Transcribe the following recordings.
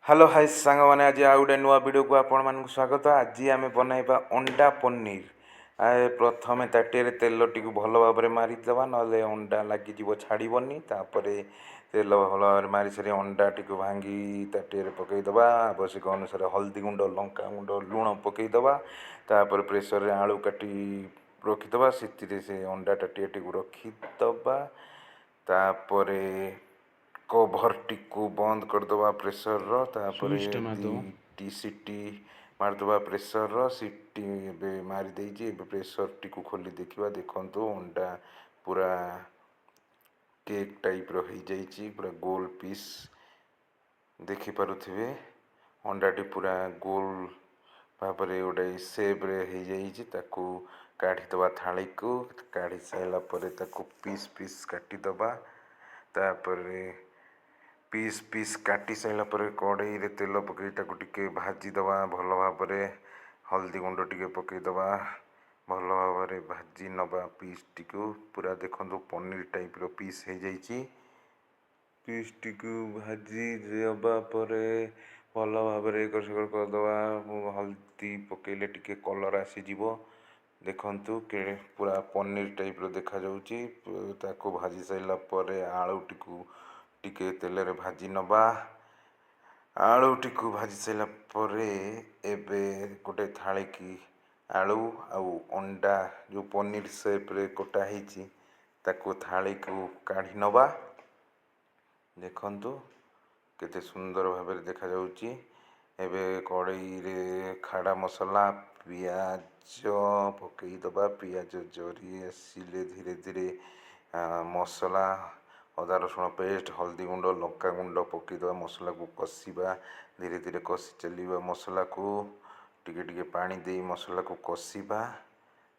Hello hi सांग मैंने आज आ गोटे नुआ वीडियो को आपण मानक स्वागत। आज आम बनइबा अंडा पनीर। प्रथम ताटिए तेल टी भल भाव मारिदे ना अंडा लगे छाड़बनी। तेल भल भाव मारी सारी अंडा टी भांगी ताटिए पकईदे। आवश्यक अनुसार हल्दी गुंड लंका गुंड लुण पकईदे। प्रेसर आलू काटी रखीदे से अंडा ताटिए टी रखीदे। कभर टी को बंद करदे प्रेसर री स्विच टा मारदब। दी सीटी मारदे प्रेसर सीटी मारी प्रेसर टी को खोली देखा देखु अंडा पूरा केक टाइप रो हो जाइए। पूरा गोल पीस देखिपे अंडा टी पूरा गोल भाव गोटे सेप्रे हो जाइए। काढ़ीदे थाली को काढ़ी सारापर पीस पीस काटिदे। पीस पीस काटी सारापर कड़ई रे तेल पकई टे भाजीदे भल भाव। हल्दी गुंड टे पकईदे भल भाव भाजी नवा पीस टी पूरा देखो पनीर टाइप रो पीस हो जाइए। पीस टी भाजी देवापर भल भाव एकर सेकर करदे। हल्दी पकईले टे कलर आसीज देखु के पूरा पनीर टाइप रो देखा भाजी सारापर आलू टी तेल रे भाजी नवा। आलू टी भाजी सारापर एबे गोटे थाली की आलू आउ अंडा जो पनीर सेप्रे कटाही थाली को काढ़ी नवा। देखु केते सुंदर भाव देखा एबे कड़ई रे खाड़ा मसला पियाज पकईदे। पियाज जरी आसिले धीरे धीरे मसला अदा रसुण पेस्ट हल्दी गुंड लंका गुंड पकईदे। मसला को कषा धीरे धीरे कषि चलवा मसला को टिके पानी दे मसला को कषा।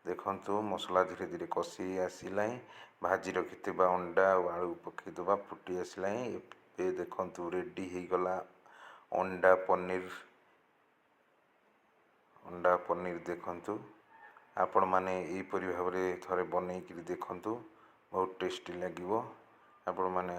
देखु मसला धीरे धीरे कषि आसला। भाजी रखि अंडा और आलू पकईदे फुटी आसला। ए देखु रेडी हो गला अंडा पनीर। अंडा पनीर देखु आपण मैंने यहीपरि भाव थे बनईकि देखु बहुत टेस्टी लगे। आपण मैंने